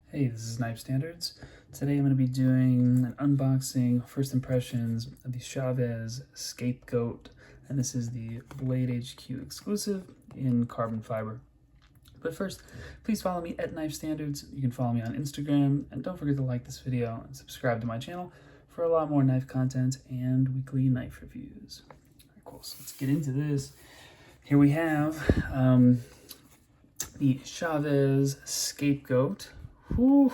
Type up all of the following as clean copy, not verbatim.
Hey, this is Knife Standards. Today I'm going to be doing an unboxing, first impressions of the Chaves Scapegoat, and this is the Blade HQ exclusive in carbon fiber. But first, please follow me at Knife Standards. You can follow me on Instagram, and don't forget to like this video and subscribe to my channel for a lot more knife content and weekly knife reviews. All right, cool, so let's get into this. Here we have the Chaves Scapegoat. Whew.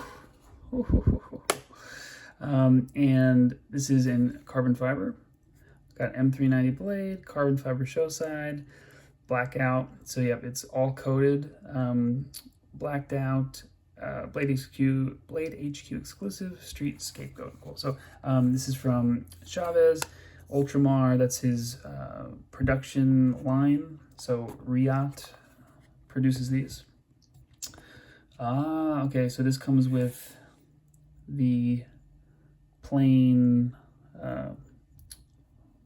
And this is in carbon fiber. Got M390 blade, carbon fiber show side, blackout. So yep, it's all coated, blacked out, Blade HQ exclusive, street scapegoat. Cool. So this is from Chaves Ultramar. That's his production line. So Riot produces these. Okay, so this comes with the plain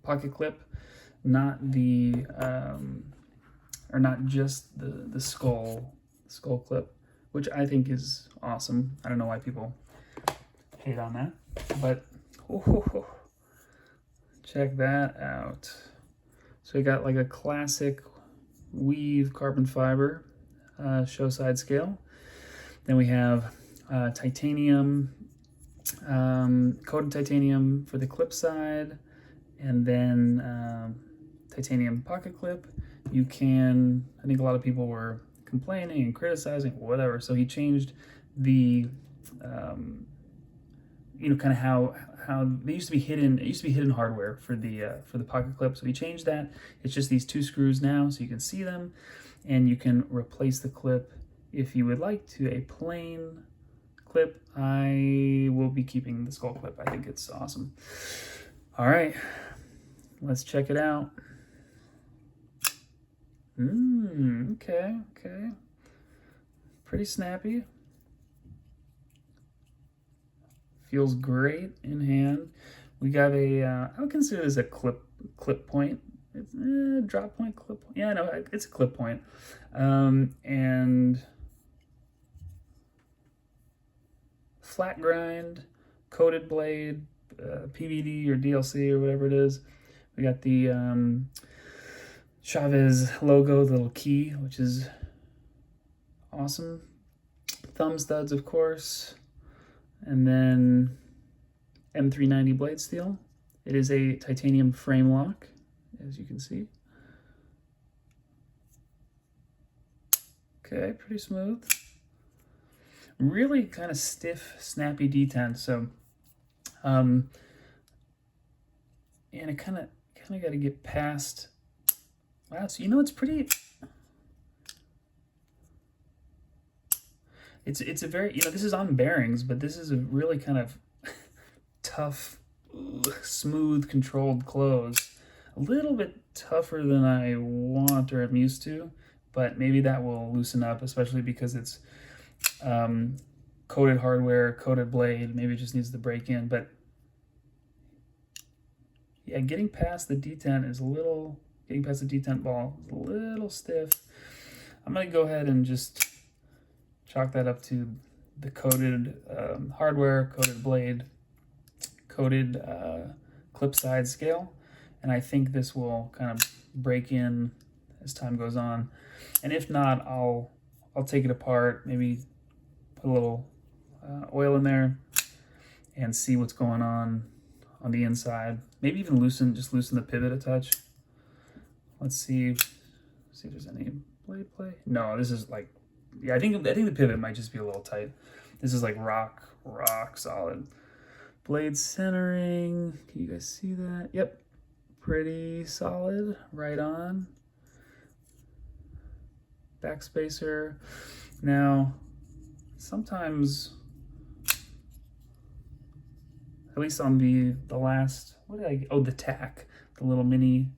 pocket clip, not the or not just the skull clip, which I think is awesome. I don't know why people hate on that, but check that out. So we got like a classic weave carbon fiber show side scale. Then we have titanium, coated titanium for the clip side, and then titanium pocket clip. You can, I think a lot of people were complaining and criticizing, whatever. So he changed the, kind of how they used to be hidden. It used to be hidden hardware for the pocket clip. So he changed that. It's just these two screws now, so you can see them, and you can replace the clip if you would like to a plain clip. I will be keeping the skull clip. I think it's awesome. All right, let's check it out. Okay. Pretty snappy. Feels great in hand. We got a, I would consider this a clip point. It's drop point, clip point. Yeah, no, it's a clip point. And flat grind, coated blade, PVD or DLC or whatever it is. We got the Chaves logo, the little key, which is awesome. Thumb studs, of course. And then M390 blade steel. It is a titanium frame lock, as you can see. Okay, pretty smooth. Really kind of stiff, snappy detent. So, and it kind of got to get past. Wow, so it's pretty. It's a very, this is on bearings, but this is a really kind of tough, smooth, controlled close. A little bit tougher than I want or am used to, but maybe that will loosen up, especially because it's coated hardware, coated blade. Maybe it just needs to break in, but yeah, getting past the detent is getting past the detent ball is a little stiff. I'm gonna go ahead and just chalk that up to the coated hardware, coated blade, coated clip side scale, and I think this will kind of break in as time goes on. And if not, I'll take it apart, maybe put a little oil in there and see what's going on the inside. Maybe even loosen the pivot a touch. Let's see if there's any blade play. No, this is like, yeah, I think the pivot might just be a little tight. This is like rock solid. Blade centering, can you guys see that? Yep, pretty solid, right on. Backspacer. Now, sometimes, at least on the last, the tack, the little mini,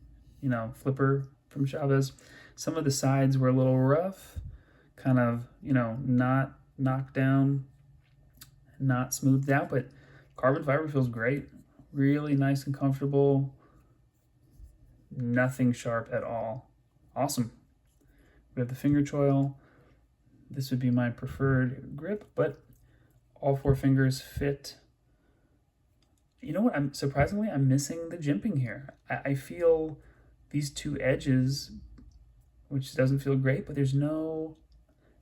flipper from Chaves, some of the sides were a little rough, kind of, not knocked down, not smoothed out, but carbon fiber feels great. Really nice and comfortable. Nothing sharp at all. Awesome. We have the finger choil. This would be my preferred grip, but All 4 fingers fit. You know what? I'm missing the jimping here. I feel these 2 edges, which doesn't feel great, but there's no.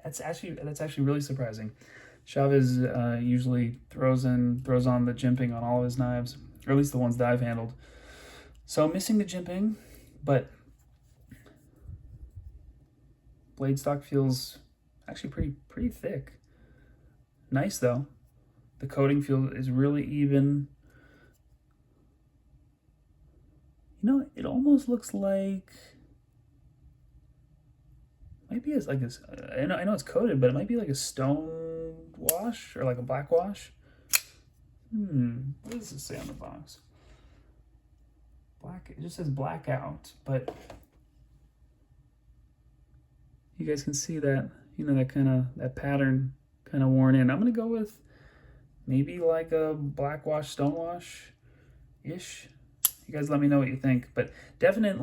That's actually really surprising. Chaves usually throws on the jimping on all of his knives, or at least the ones that I've handled. So missing the jimping, but blade stock feels actually pretty thick. Nice though. The coating is really even. You know, it almost looks like maybe it's like this. I know it's coated, but it might be like a stone wash or like a black wash. What does it say on the box? Black. It just says blackout, but you guys can see that, you know, that pattern kind of worn in. I'm gonna go with maybe like a black wash, stone wash ish. You guys let me know what you think, but definite,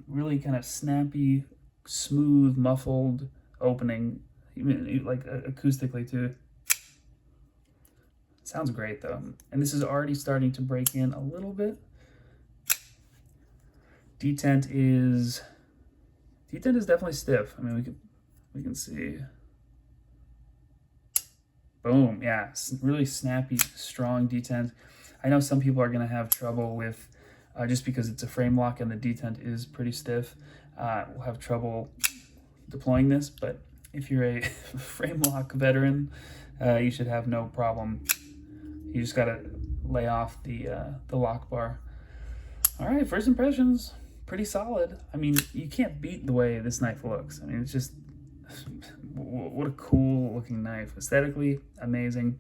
really kind of snappy, smooth, muffled opening, even like acoustically too. Sounds great though, and this is already starting to break in a little bit. Detent is definitely stiff. I mean, we can see. Boom, yeah, really snappy, strong detent. I know some people are gonna have trouble with, just because it's a frame lock and the detent is pretty stiff, we'll have trouble deploying this, but if you're a frame lock veteran, you should have no problem. You just gotta lay off the lock bar. All right, first impressions, pretty solid. I mean, you can't beat the way this knife looks. I mean, it's just, what a cool looking knife. Aesthetically, amazing.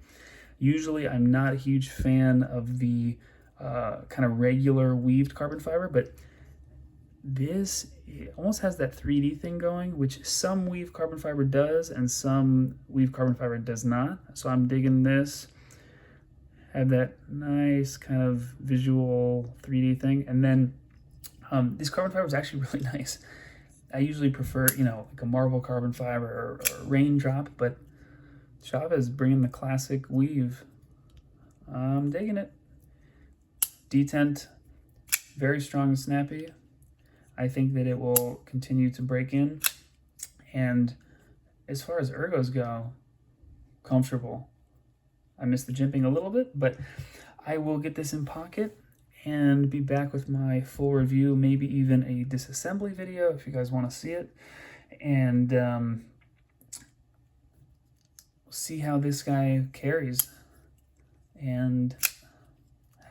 Usually, I'm not a huge fan of the kind of regular weaved carbon fiber, but this almost has that 3D thing going, which some weave carbon fiber does and some weave carbon fiber does not. So I'm digging this. Have that nice kind of visual 3D thing. And then this carbon fiber is actually really nice. I usually prefer, you know, like a marble carbon fiber or raindrop, but Chaves bringing the classic weave. I'm digging it. Detent, very strong and snappy. I think that it will continue to break in. And as far as ergos go, comfortable. I missed the jimping a little bit, but I will get this in pocket and be back with my full review, maybe even a disassembly video if you guys want to see it. And see how this guy carries and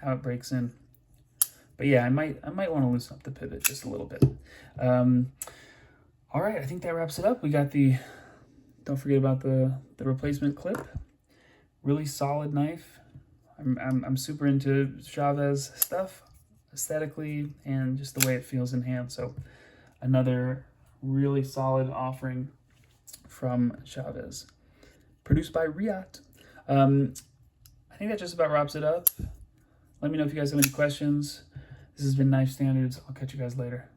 how it breaks in. But yeah, I might want to loosen up the pivot just a little bit. All right, I think that wraps it up. We got don't forget about the replacement clip. Really solid knife. I'm super into Chaves stuff, aesthetically and just the way it feels in hand. So another really solid offering from Chaves, produced by Riot. I think that just about wraps it up. Let me know if you guys have any questions. This has been Knife Standards. I'll catch you guys later.